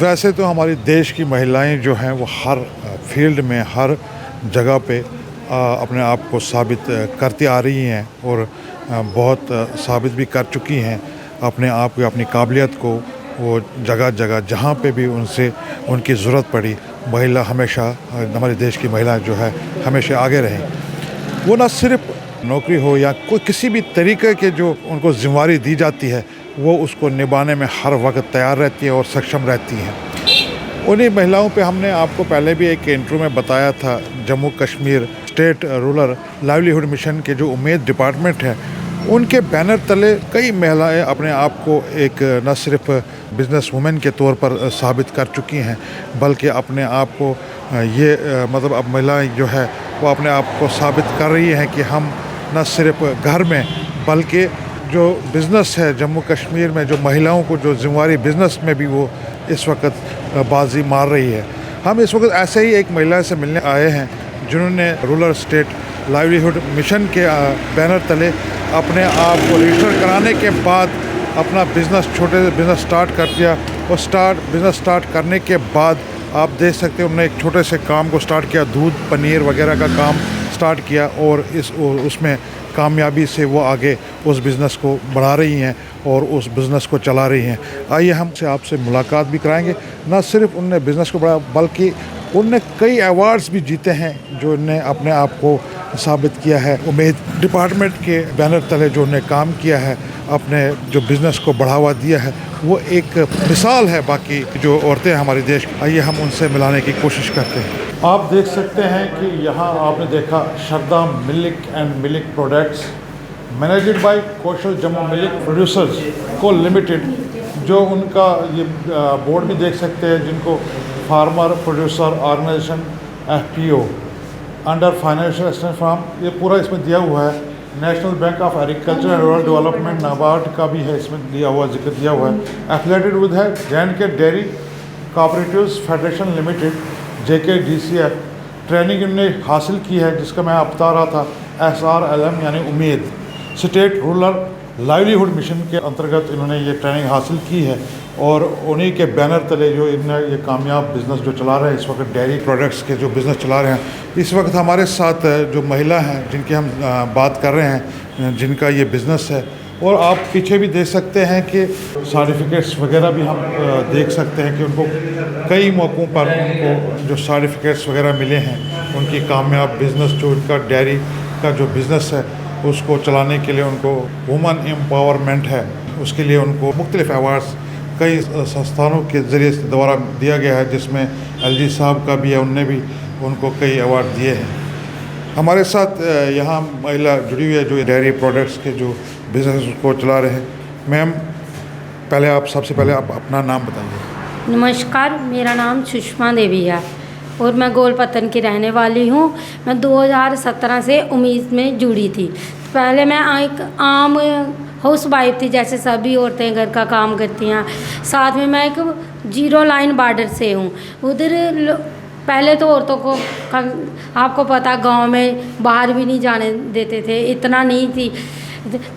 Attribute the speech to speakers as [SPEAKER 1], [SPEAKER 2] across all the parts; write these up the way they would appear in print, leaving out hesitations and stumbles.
[SPEAKER 1] वैसे तो हमारी देश की महिलाएं जो हैं वो हर फील्ड में, हर जगह पे अपने आप को साबित करती आ रही हैं और बहुत साबित भी कर चुकी हैं अपने आप को, अपनी काबिलियत को। वो जगह जगह जहाँ पे भी उनसे उनकी ज़रूरत पड़ी, महिला हमेशा, हमारे देश की महिला जो है हमेशा आगे रहें। वो ना सिर्फ नौकरी हो या कोई किसी भी तरीके के जो उनको ज़िम्मेदारी दी जाती है, वो उसको निभाने में हर वक्त तैयार रहती है और सक्षम रहती हैं। उन्हीं महिलाओं पे हमने आपको पहले भी एक इंटरव्यू में बताया था, Jammu Kashmir state rural livelihood mission के जो उम्मीद डिपार्टमेंट है, उनके बैनर तले कई महिलाएं अपने आप को एक न सिर्फ बिजनेस वुमेन के तौर पर साबित कर चुकी हैं, बल्कि अपने आप को मतलब अब महिलाएं जो है वो अपने आप को साबित कर रही हैं कि हम न सिर्फ घर में बल्कि जो बिज़नेस है जम्मू कश्मीर में, जो महिलाओं को जो ज़िम्मेदारी बिज़नेस में भी वो इस वक्त बाजी मार रही है। हम इस वक्त ऐसे ही एक महिला से मिलने आए हैं जिन्होंने रूरल स्टेट लाइवलीहुड मिशन के बैनर तले अपने आप को रजिस्टर कराने के बाद अपना बिज़नेस, छोटे से बिज़नेस स्टार्ट कर दिया। और बिज़नेस स्टार्ट करने के बाद आप देख सकते हैं उन्होंने एक छोटे से काम को स्टार्ट किया, दूध पनीर वगैरह का काम स्टार्ट किया और उसमें कामयाबी से वो आगे उस बिज़नेस को बढ़ा रही हैं और उस बिज़नेस को चला रही हैं। आइए हम आपसे मुलाकात भी कराएंगे। न सिर्फ उनने बिज़नेस को बढ़ाया बल्कि उनने कई अवार्ड्स भी जीते हैं जो उनने अपने आप को साबित किया है। उम्मीद डिपार्टमेंट के बैनर तले जो उन्होंने काम किया है, अपने जो बिज़नेस को बढ़ावा दिया है, वो एक मिसाल है बाकी जो औरतें हमारे देश की। आइए हम उनसे मिलाने की कोशिश करते हैं। आप देख सकते हैं कि यहाँ आपने देखा Shraddha milk and milk products managed by Kaushal Jammu milk producers co limited, जो उनका ये बोर्ड भी देख सकते हैं, जिनको farmer producer organisation FPO under financial assistance from, ये पूरा इसमें दिया हुआ है। National bank of agriculture and rural development NABARD का भी है, इसमें दिया हुआ जिक्र दिया हुआ है। एफिलेटेड विद है J&K dairy cooperatives federation limited JKDCF। Training इन्होंने हासिल की है जिसका मैं बता रहा था, SRLM यानी उम्मीद स्टेट रूरल लाइवलीहुड मिशन के अंतर्गत इन्होंने ये ट्रेनिंग हासिल की है। और उन्हीं के बैनर तले जो इन्होंने ये कामयाब बिज़नेस जो चला रहे हैं इस वक्त, डेयरी प्रोडक्ट्स के जो बिज़नेस चला रहे हैं। इस वक्त हमारे साथ जो महिला हैं जिनकी हम बात कर रहे हैं, जिनका ये बिज़नेस है, और आप पीछे भी देख सकते हैं कि सर्टिफिकेट्स वगैरह भी हम देख सकते हैं कि उनको कई मौक़ों पर उनको जो सर्टिफिकेट्स वगैरह मिले हैं, उनकी कामयाब बिज़नेस जो उनका डेयरी का जो बिज़नेस है उसको चलाने के लिए उनको वुमन एम्पावरमेंट है, उसके लिए उनको मुख्तलिफ अवार्ड्स कई संस्थानों के ज़रिए द्वारा दिया गया है, जिसमें LG साहब का भी है, उनने भी उनको कई अवार्ड दिए हैं। हमारे साथ यहाँ महिला जुड़ी हुई है जो डेयरी प्रोडक्ट्स के जो बिज़नेस को चला रहे हैं। मैम, सबसे पहले आप अपना नाम बताइए।
[SPEAKER 2] नमस्कार, मेरा नाम सुषमा देवी है और मैं गोलपत्तन की रहने वाली हूँ। मैं 2017 से उम्मीद में जुड़ी थी। पहले मैं एक आम हाउस वाइफ थी, जैसे सभी औरतें घर का काम करती हैं। साथ में मैं एक 0 लाइन बॉर्डर से हूँ। उधर पहले तो औरतों को आपको पता, गांव में बाहर भी नहीं जाने देते थे, इतना नहीं थी।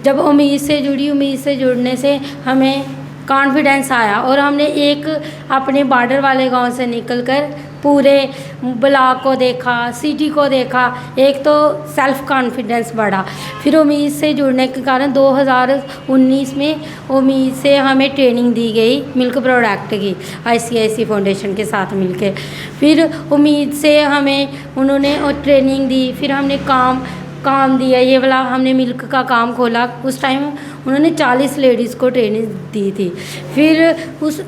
[SPEAKER 2] जब उम्मीद से जुड़ने से हमें कॉन्फिडेंस आया और हमने एक अपने बॉर्डर वाले गांव से निकलकर पूरे ब्लॉक को देखा, सिटी को देखा, एक तो सेल्फ कॉन्फिडेंस बढ़ा। फिर उम्मीद से जुड़ने के कारण 2019 में उम्मीद से हमें ट्रेनिंग दी गई मिल्क प्रोडक्ट की, ICIC फाउंडेशन के साथ मिलकर। फिर उम्मीद से हमें उन्होंने ट्रेनिंग दी, फिर हमने काम दिया, ये वाला हमने मिल्क का काम खोला। उस टाइम उन्होंने 40 लेडीज़ को ट्रेनिंग दी थी। फिर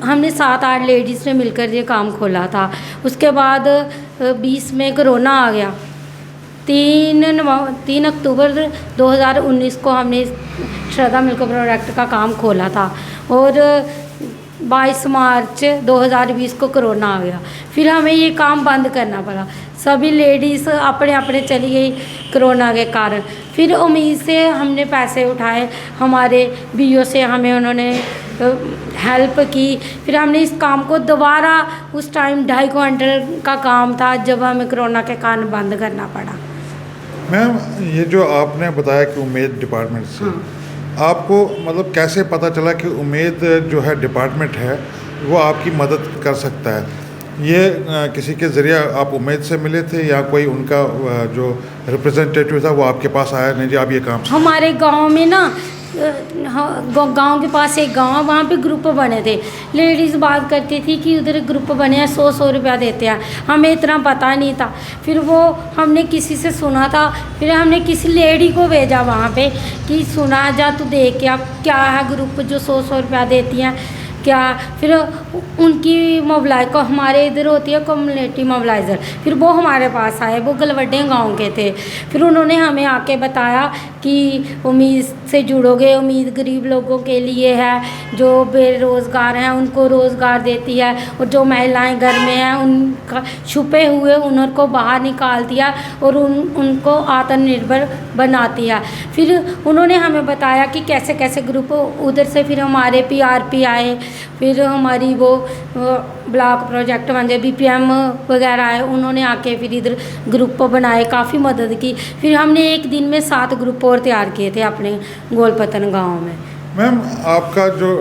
[SPEAKER 2] हमने 7-8 लेडीज़ ने मिलकर ये काम खोला था। उसके बाद 20 में कोरोना आ गया। 3 अक्टूबर 2019 को हमने श्रद्धा मिल्क प्रोडक्ट का काम खोला था और 22 मार्च 2020 को कोरोना आ गया। फिर हमें ये काम बंद करना पड़ा, सभी लेडीज़ अपने चली गई कोरोना के कारण। फिर उम्मीद से हमने पैसे उठाए, हमारे BO से हमें उन्होंने हेल्प की। फिर हमने इस काम को दोबारा, उस टाइम 2.5 क्विंटल का काम था जब हमें कोरोना के कारण बंद करना पड़ा।
[SPEAKER 1] मैम, ये जो आपने बताया कि उम्मीद डिपार्टमेंट से, आपको मतलब कैसे पता चला कि उम्मीद जो है डिपार्टमेंट है वो आपकी मदद कर सकता है। ये किसी के ज़रिए आप उम्मीद से मिले थे या कोई उनका जो रिप्रेजेंटेटिव था वो आपके पास आया, नहीं जी आप ये काम?
[SPEAKER 2] हमारे गांव में ना गांव के पास एक गांव, वहाँ पे ग्रुप बने थे। लेडीज़ बात करती थी कि उधर ग्रुप बने हैं, 100 रुपया देते हैं। हमें इतना पता नहीं था। फिर वो हमने किसी से सुना था, फिर हमने किसी लेडी को भेजा वहाँ पे कि सुना जा तू देख के अब क्या है ग्रुप जो 100 रुपया देती हैं क्या। फिर उनकी मोबलाइज को, हमारे इधर होती है कम्युनिटी मोबलाइज़र, फिर वो हमारे पास आए। वो गलवड्डे गांव के थे। फिर उन्होंने हमें आके बताया कि उम्मीद से जुड़ोगे, उम्मीद गरीब लोगों के लिए है, जो बेरोज़गार हैं उनको रोज़गार देती है, और जो महिलाएं घर में हैं उनका छुपे हुए हुनर को बाहर निकाल दिया और उनको आत्मनिर्भर बनाती है। फिर उन्होंने हमें बताया कि कैसे कैसे ग्रुप, उधर से फिर हमारे PRP आए, फिर हमारी वो ब्लॉक प्रोजेक्ट बने, BPM वगैरह आए, उन्होंने आके फिर इधर ग्रुप बनाए, काफ़ी मदद की। फिर हमने एक दिन में 7 ग्रुप और तैयार किए थे अपने गोलपतन गांव में।
[SPEAKER 1] मैम आपका जो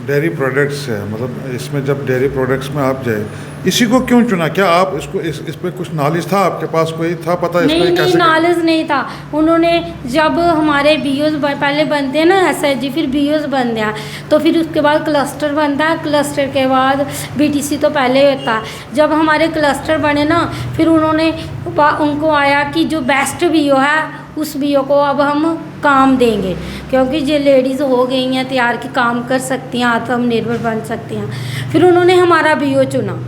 [SPEAKER 1] डेयरी प्रोडक्ट्स है, मतलब इसमें जब डेयरी प्रोडक्ट्स में आप जाए, इसी को क्यों चुना? क्या आप इसको इस पे कुछ नॉलेज था आपके पास, कोई था पता इस पे कैसे?
[SPEAKER 2] नहीं, नॉलेज नहीं था। उन्होंने जब हमारे BOs पहले बनते हैं ना SHG, फिर BOs बनते हैं, तो फिर उसके बाद क्लस्टर बनता है, क्लस्टर के बाद BTC तो पहले होता है। जब हमारे क्लस्टर बने ना, फिर उनको आया कि जो बेस्ट BO है उस BO को अब हम काम देंगे, क्योंकि जो लेडीज़ हो गई हैं तैयार की, काम कर सकती हैं, आत्मनिर्भर बन सकती हैं। फिर उन्होंने हमारा BO चुना।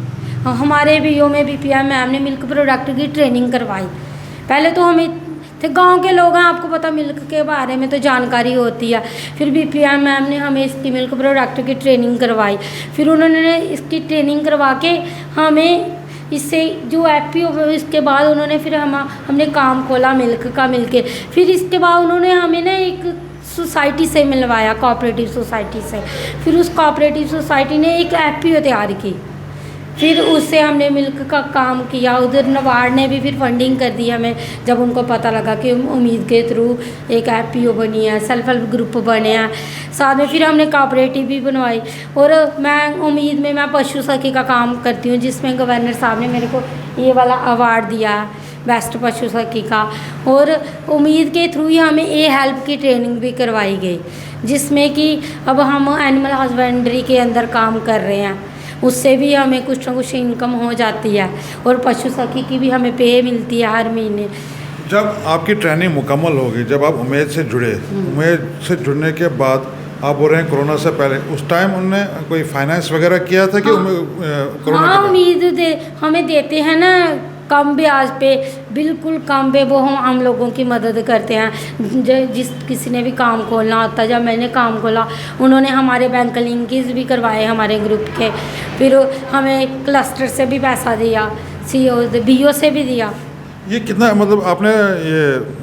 [SPEAKER 2] हमारे BO में BPM मैम ने मिल्क प्रोडक्ट की ट्रेनिंग करवाई। पहले तो हमें थे गांव के लोग हैं, आपको पता मिल्क के बारे में तो जानकारी होती है। फिर BPM मैम ने हमें इसकी मिल्क प्रोडक्ट की ट्रेनिंग करवाई। फिर उन्होंने इसकी ट्रेनिंग करवा के हमें इससे जो FPO, इसके बाद उन्होंने फिर हमने काम खोला मिल्क का मिलके। फिर इसके बाद उन्होंने हमें ना एक सोसाइटी से मिलवाया, कोऑपरेटिव सोसाइटी से। फिर उस कोऑपरेटिव सोसाइटी ने एक FPO तैयार की, फिर उससे हमने मिल्क का काम किया। उधर नाबार्ड ने भी फिर फंडिंग कर दी हमें, जब उनको पता लगा कि उम्मीद के थ्रू एक FPO बनी है, सेल्फ हेल्प ग्रुप बने हैं। साथ में फिर हमने कोऑपरेटिव भी बनवाई। और मैं उम्मीद में मैं पशु सखी का काम करती हूँ, जिसमें गवर्नर साहब ने मेरे को ये वाला अवार्ड दिया है, बेस्ट पशु सखी का। और उम्मीद के थ्रू ही हमें हेल्प की ट्रेनिंग भी करवाई गई, जिसमें कि अब हम एनिमल हस्बेंड्री के अंदर काम कर रहे हैं। उससे भी हमें कुछ ना कुछ इनकम हो जाती है, और पशु सखी की भी हमें पे मिलती है हर महीने।
[SPEAKER 1] जब आपकी ट्रेनिंग मुकम्मल होगी, जब आप उम्मीद से जुड़े, उम्मीद से जुड़ने के बाद आप बोल रहे हैं कोरोना से पहले, उस टाइम उनने कोई फाइनेंस वगैरह किया था कि कोरोना?
[SPEAKER 2] हाँ, उम्मीद हमें देते हैं ना कम ब्याज पे, बिल्कुल कम पे। वो हम लोगों की मदद करते हैं। जिस किसी ने भी काम खोलना होता है, जब मैंने काम खोला उन्होंने हमारे बैंक लिंकेज भी करवाए हमारे ग्रुप के। फिर हमें क्लस्टर से भी पैसा दिया, BO से भी दिया।
[SPEAKER 1] ये कितना, मतलब आपने ये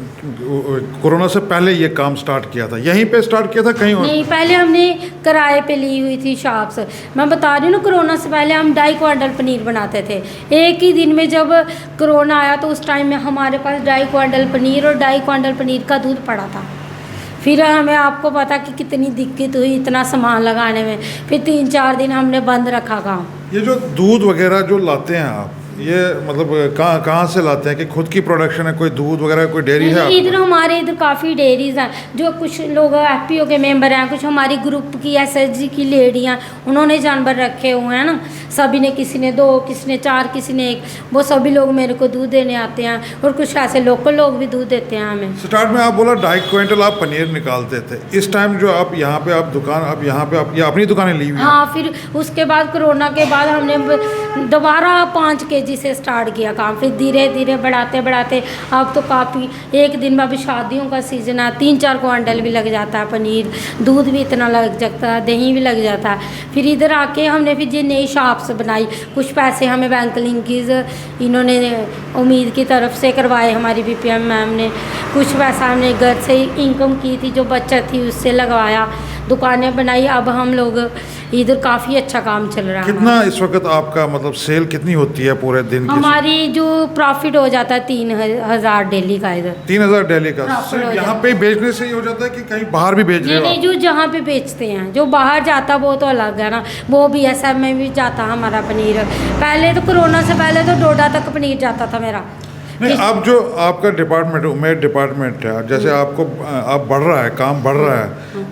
[SPEAKER 1] कोरोना से पहले ये काम स्टार्ट किया था, यहीं पे स्टार्ट किया था कहीं और?
[SPEAKER 2] नहीं, पहले हमने किराए पे ली हुई थी शॉप्स। मैं बता रही हूँ ना, कोरोना से पहले हम 2.5 क्विंटल पनीर बनाते थे। एक ही दिन में जब कोरोना आया तो उस टाइम में हमारे पास 2.5 क्विंटल पनीर और 2.5 क्विंटल पनीर का दूध पड़ा था। फिर हमें, आपको पता कि कितनी दिक्कत हुई इतना सामान लगाने में। फिर 3-4 दिन हमने बंद रखा काम।
[SPEAKER 1] ये जो दूध वगैरह जो लाते हैं आप, ये मतलब कहाँ से लाते हैं? कि खुद की प्रोडक्शन है, कोई दूध वगैरह, कोई डेयरी है?
[SPEAKER 2] इधर हमारे इधर काफ़ी डेयरीज हैं, जो कुछ लोग FPO के मेंबर हैं, कुछ हमारी ग्रुप की SHG की लेडियाँ, उन्होंने जानवर रखे हुए हैं ना। सभी ने, किसी ने 2, किसी ने 4, किसी ने 1, वो सभी लोग मेरे को दूध देने आते हैं। और कुछ ऐसे लोकल लोग भी दूध देते हैं हमें।
[SPEAKER 1] स्टार्ट में आप बोला 2.5 क्विंटल आप पनीर निकालते थे। इस टाइम जो आप यहाँ पे आप दुकान, आप यहाँ पे आप ये अपनी दुकानें ली हुई हैं?
[SPEAKER 2] हाँ, फिर उसके बाद कोरोना के बाद हमने दोबारा 5 kg से स्टार्ट किया काम। फिर धीरे धीरे बढ़ाते बढ़ाते अब तो काफ़ी, एक दिन में अभी शादियों का सीज़न है, 3-4 क्विंटल भी लग जाता है पनीर, दूध भी इतना लग जाता है, दही भी लग जाता है। फिर इधर आके हमने फिर ये नई शॉप्स बनाई। कुछ पैसे हमें बैंक लिंकेज इन्होंने उम्मीद की तरफ से करवाए, हमारी BPM मैम ने। कुछ पैसा हमने घर से इनकम की थी, जो बचत थी उससे लगवाया। दुकानें बनाई, अब हम लोग इधर काफ़ी अच्छा काम चल रहा है।
[SPEAKER 1] कितना इस वक्त आपका मतलब सेल कितनी होती है पूरे दिन की?
[SPEAKER 2] हमारी जो प्रॉफिट हो जाता है 3,000 डेली का इधर।
[SPEAKER 1] 3,000 डेली का
[SPEAKER 2] प्रॉफिट
[SPEAKER 1] सिर्फ
[SPEAKER 2] हो
[SPEAKER 1] यहाँ
[SPEAKER 2] जाता
[SPEAKER 1] पे बेचने से ही हो जाता है कि कहीं बाहर भी बेच रहे हो
[SPEAKER 2] नहीं,
[SPEAKER 1] आप?
[SPEAKER 2] जो जहाँ पे बेचते हैं, जो बाहर जाता वो तो अलग है ना, वो BSF में भी जाता हमारा पनीर। पहले तो कोरोना से पहले तो डोडा तक पनीर जाता था मेरा।
[SPEAKER 1] नहीं, अब जो आपका डिपार्टमेंट उमेद डिपार्टमेंट है, जैसे आपको आप बढ़ रहा है, काम बढ़ रहा है,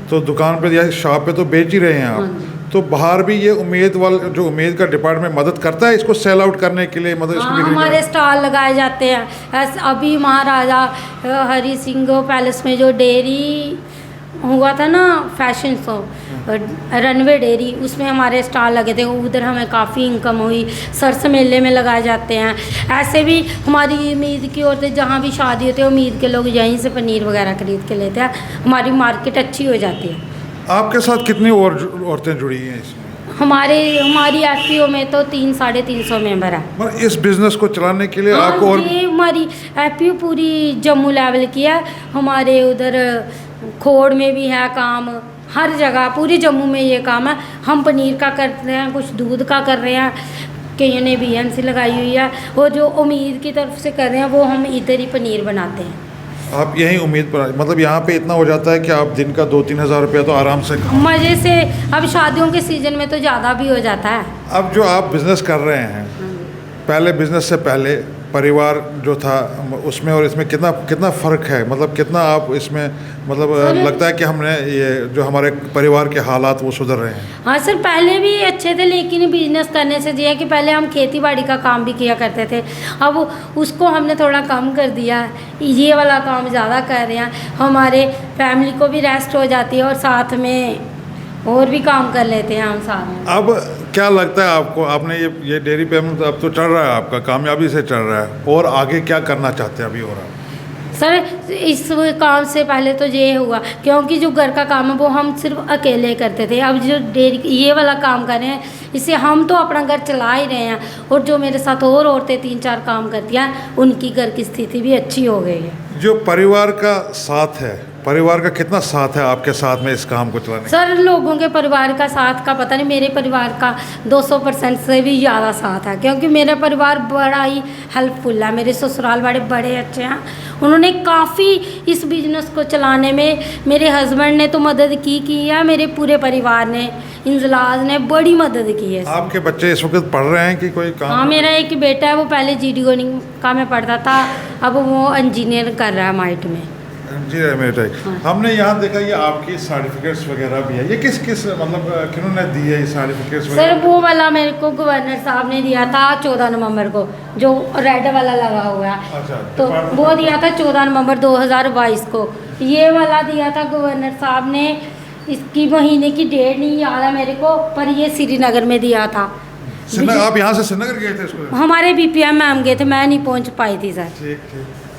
[SPEAKER 1] तो दुकान पे या शॉप पे तो बेच ही रहे हैं आप, तो बाहर भी ये उमेद वाला जो उमेद का डिपार्टमेंट मदद करता है इसको सेल आउट करने के लिए, मतलब इसको
[SPEAKER 2] हाँ,
[SPEAKER 1] बिक्री
[SPEAKER 2] हमारे स्टॉल लगाए जाते हैं। अभी महाराजा हरी सिंह पैलेस में जो डेयरी हुआ था ना, फैशन शो, रनवे डेयरी, उसमें हमारे स्टॉल लगे थे, उधर हमें काफ़ी इनकम हुई। सरस मेले में लगाए जाते हैं। ऐसे भी हमारी उम्मीद की औरतें जहाँ भी शादी होती है, उम्मीद के लोग यहीं से पनीर वगैरह खरीद के लेते हैं, हमारी मार्केट अच्छी हो जाती है।
[SPEAKER 1] आपके साथ कितनी और औरतें जुड़ी हैं इसमें?
[SPEAKER 2] हमारी FPO में तो 300-350 मेंबर है।
[SPEAKER 1] और इस बिजनेस को चलाने के लिए
[SPEAKER 2] हाँ,
[SPEAKER 1] आपको और
[SPEAKER 2] ये हमारी FPO पूरी जम्मू लेवल की है। हमारे उधर खोड़ में भी है काम, हर जगह पूरी जम्मू में ये काम है। हम पनीर का करते हैं, कुछ दूध का कर रहे हैं, कईयों ने BNC लगाई हुई है, और जो उम्मीद की तरफ से कर रहे हैं वो हम इधर ही पनीर बनाते हैं।
[SPEAKER 1] आप यही उम्मीद पर, मतलब यहाँ पे इतना हो जाता है कि आप दिन का 2-3 हज़ार रुपया तो आराम से
[SPEAKER 2] मज़े से। अब शादियों के सीज़न में तो ज़्यादा भी हो जाता है।
[SPEAKER 1] अब जो आप बिज़नेस कर रहे हैं, पहले बिज़नेस से पहले परिवार जो था उसमें और इसमें कितना कितना फ़र्क है, मतलब कितना आप इसमें मतलब लगता है कि हमने ये जो हमारे परिवार के हालात वो सुधर रहे हैं?
[SPEAKER 2] हाँ सर, पहले भी अच्छे थे, लेकिन बिजनेस करने से ये है कि पहले हम खेती बाड़ी का काम भी किया करते थे, अब उसको हमने थोड़ा कम कर दिया, ये वाला काम ज़्यादा कर रहे हैं। हमारे फैमिली को भी रेस्ट हो जाती है और साथ में और भी काम कर लेते हैं हम साथ में।
[SPEAKER 1] अब क्या लगता है आपको, आपने ये डेयरी पे अब तो चल रहा है आपका, कामयाबी से चल रहा है, और आगे क्या करना चाहते हैं अभी और आप?
[SPEAKER 2] सर, इस काम से पहले तो ये हुआ क्योंकि जो घर का काम है वो हम सिर्फ अकेले करते थे, अब जो डेयरी ये वाला काम कर रहे हैं इससे हम तो अपना घर चला ही रहे हैं, और जो मेरे साथ और औरतें 3-4 काम करती हैं उनकी घर की स्थिति भी अच्छी हो गई है।
[SPEAKER 1] जो परिवार का साथ है, परिवार का कितना साथ है आपके साथ में इस काम को चलाने?
[SPEAKER 2] सर, लोगों के परिवार का साथ का पता नहीं, मेरे परिवार का 200% से भी ज़्यादा साथ है, क्योंकि मेरा परिवार बड़ा ही हेल्पफुल है। मेरे ससुराल वाले बड़े अच्छे हैं, उन्होंने काफ़ी इस बिज़नेस को चलाने में, मेरे हस्बैंड ने तो मदद की है, मेरे पूरे परिवार ने, इंजलाज ने बड़ी मदद की है।
[SPEAKER 1] आपके बच्चे इस वक्त पढ़ रहे हैं कि कोई काम?
[SPEAKER 2] हाँ, मेरा एक बेटा है, वो पहले GD का में पढ़ता था, अब वो इंजीनियर कर रहा है माइट में।
[SPEAKER 1] जी मेरे हमने यहाँ देखा ये आपकी सर्टिफिकेट्स वगैरह भी है, ये किस किस मतलब किन्होंने दी है ये सर्टिफिकेट्स
[SPEAKER 2] सर,
[SPEAKER 1] वगैरह?
[SPEAKER 2] वो वाला मेरे को गवर्नर साहब ने दिया था 14 नवंबर को, जो रेड वाला लगा हुआ है।
[SPEAKER 1] अच्छा,
[SPEAKER 2] तो वो दिया था 14 नवंबर 2022 को। ये वाला दिया था गवर्नर साहब ने, इसकी महीने की डेट नहीं याद है मेरे को, पर ये श्रीनगर में दिया था।
[SPEAKER 1] आप यहाँ से श्रीनगर गए थे इसको?
[SPEAKER 2] हमारे BPM मैम गए थे, मैं नहीं पहुँच पाई थी सर।
[SPEAKER 1] ठीक।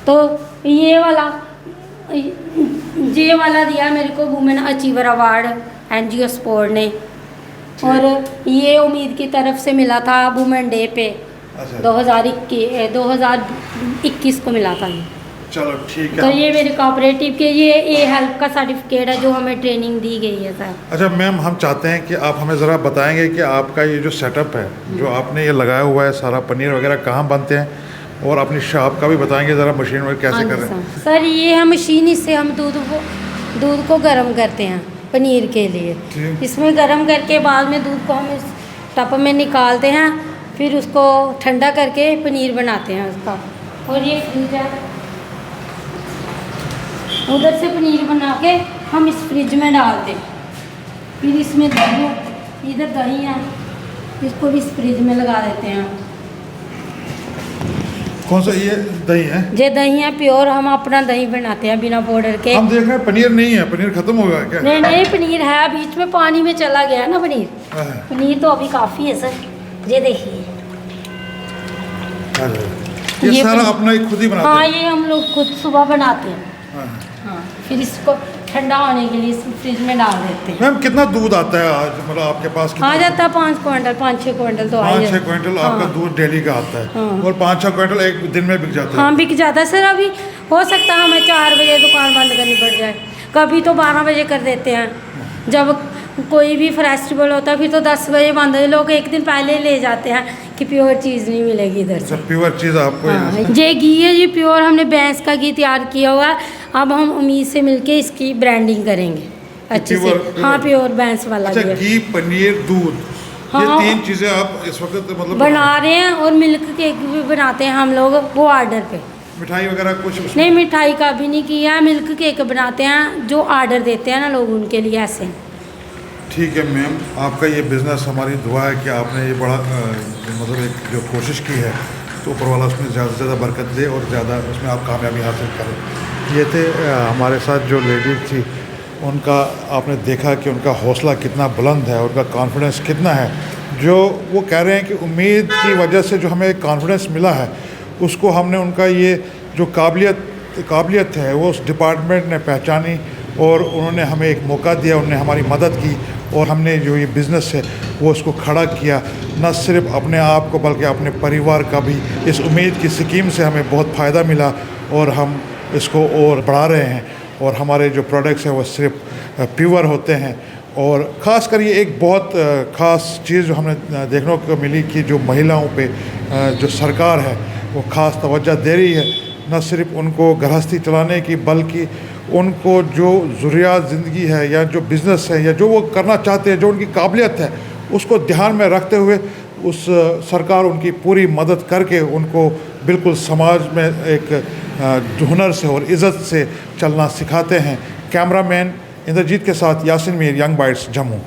[SPEAKER 2] तो ये वाला दिया मेरे को women achiever award NGO sport ने, और ये उम्मीद की तरफ से मिला था वुमेन डे पे।
[SPEAKER 1] अच्छा।
[SPEAKER 2] 2021 को मिला था ये।
[SPEAKER 1] चलो ठीक है।
[SPEAKER 2] तो ये मेरे कोऑपरेटिव के ये हेल्प का सर्टिफिकेट है जो हमें ट्रेनिंग दी गई है सर।
[SPEAKER 1] अच्छा मैम, हम चाहते हैं कि आप हमें ज़रा बताएंगे कि आपका ये जो सेटअप है, जो आपने ये लगाया हुआ है, सारा पनीर वगैरह कहाँ बनते हैं, और अपनी शॉप का भी बताएंगे ज़रा, मशीन वगैरह कैसे कर रहे हैं?
[SPEAKER 2] सर, ये है मशीन, इससे हम दूध को गर्म करते हैं पनीर के लिए। इसमें गर्म करके बाद में दूध को हम इस टप में निकालते हैं, फिर उसको ठंडा करके पनीर बनाते हैं उसका। और ये फ्रिज है, उधर से पनीर बना के हम इस फ्रिज में डालते हैं, फिर इसमें दही, इधर दही है, इसको भी इस फ्रिज में लगा देते हैं।
[SPEAKER 1] कौन सा ये दही है?
[SPEAKER 2] ये दही है प्योर, हम अपना दही बनाते हैं बिना पाउडर के।
[SPEAKER 1] हम देख रहे हैं पनीर नहीं है, पनीर खत्म हो गया क्या?
[SPEAKER 2] नहीं, पनीर है, बीच में पानी में चला गया ना पनीर। पनीर तो अभी काफ़ी है सर, ये देखिए।
[SPEAKER 1] ये सारा अपना ही खुद ही बनाते हैं?
[SPEAKER 2] हाँ, ये हम लोग खुद सुबह बनाते हैं। हाँ, फिर इसको ठंडा होने के लिए इस फ्रिज में डाल देते हैं।
[SPEAKER 1] मैम कितना दूध आता है आज, मतलब आपके पास
[SPEAKER 2] आ जाता है 5-6 क्विंटल तो
[SPEAKER 1] 5-6 क्विंटल आपका दूध डेली का आता है, और 5-6 क्विंटल एक दिन में बिक जाता है?
[SPEAKER 2] हाँ, बिक जाता है सर। अभी हो सकता है हमें 4 बजे दुकान बंद करनी पड़ जाए, कभी तो 12 बजे कर देते हैं। जब कोई भी फेस्टिवल होता है फिर तो 10 बजे बंद है, लोग एक दिन पहले ही ले जाते हैं कि प्योर चीज़ नहीं मिलेगी इधर से।
[SPEAKER 1] सब प्योर चीज़ आपको यहाँ
[SPEAKER 2] हाँ, ये घी है, ये प्योर हमने भैंस का घी तैयार किया हुआ है। अब हम उम्मीद से मिलके इसकी ब्रांडिंग करेंगे अच्छे से।
[SPEAKER 1] प्योर-
[SPEAKER 2] हाँ, प्योर भैंस वाला
[SPEAKER 1] अच्छा,
[SPEAKER 2] घी है।
[SPEAKER 1] घी, पनीर, दूध, ये
[SPEAKER 2] हाँ।
[SPEAKER 1] 3 चीज़ें आप इस वक्त मतलब
[SPEAKER 2] बना रहे हैं, और मिल्क केक भी बनाते हैं हम लोग, वो ऑर्डर पे।
[SPEAKER 1] मिठाई वगैरह कुछ उसमें?
[SPEAKER 2] नहीं, मिठाई का भी नहीं किया है, मिल्क केक बनाते हैं, जो ऑर्डर देते हैं ना लोग उनके लिए ऐसे।
[SPEAKER 1] ठीक है मैम, आपका ये बिज़नेस, हमारी दुआ है कि आपने ये बड़ा मतलब एक जो कोशिश की है तो ऊपर वाला उसमें ज़्यादा से ज़्यादा बरकत दे और ज़्यादा उसमें आप कामयाबी हासिल करें। ये थे हमारे साथ जो लेडीज थी, उनका आपने देखा कि उनका हौसला कितना बुलंद है, उनका कॉन्फिडेंस कितना है। जो वो कह रहे हैं कि उम्मीद की वजह से जो हमें कॉन्फिडेंस मिला है, उसको हमने उनका ये जो काबिलियत है वो उस डिपार्टमेंट ने पहचानी और उन्होंने हमें एक मौका दिया, उन्होंने हमारी मदद की और हमने जो ये बिज़नेस है वो उसको खड़ा किया। न सिर्फ अपने आप को बल्कि अपने परिवार का भी इस उम्मीद की स्कीम से हमें बहुत फ़ायदा मिला और हम इसको और बढ़ा रहे हैं। और हमारे जो प्रोडक्ट्स हैं वो सिर्फ प्योर होते हैं। और ख़ास कर ये एक बहुत ख़ास चीज़ जो हमें देखने को मिली कि जो महिलाओं पे जो सरकार है वो ख़ास तवज्जो दे रही है, न सिर्फ उनको गृहस्थी चलाने की बल्कि उनको जो ज़रूरियात ज़िंदगी है या जो बिज़नेस है या जो वो करना चाहते हैं, जो उनकी काबिलियत है, उसको ध्यान में रखते हुए उस सरकार उनकी पूरी मदद करके उनको बिल्कुल समाज में एक हुनर से और इज़्ज़त से चलना सिखाते हैं। कैमरामैन इंद्रजीत के साथ यासिन मीर, यंग बाइट्स, जम्मू।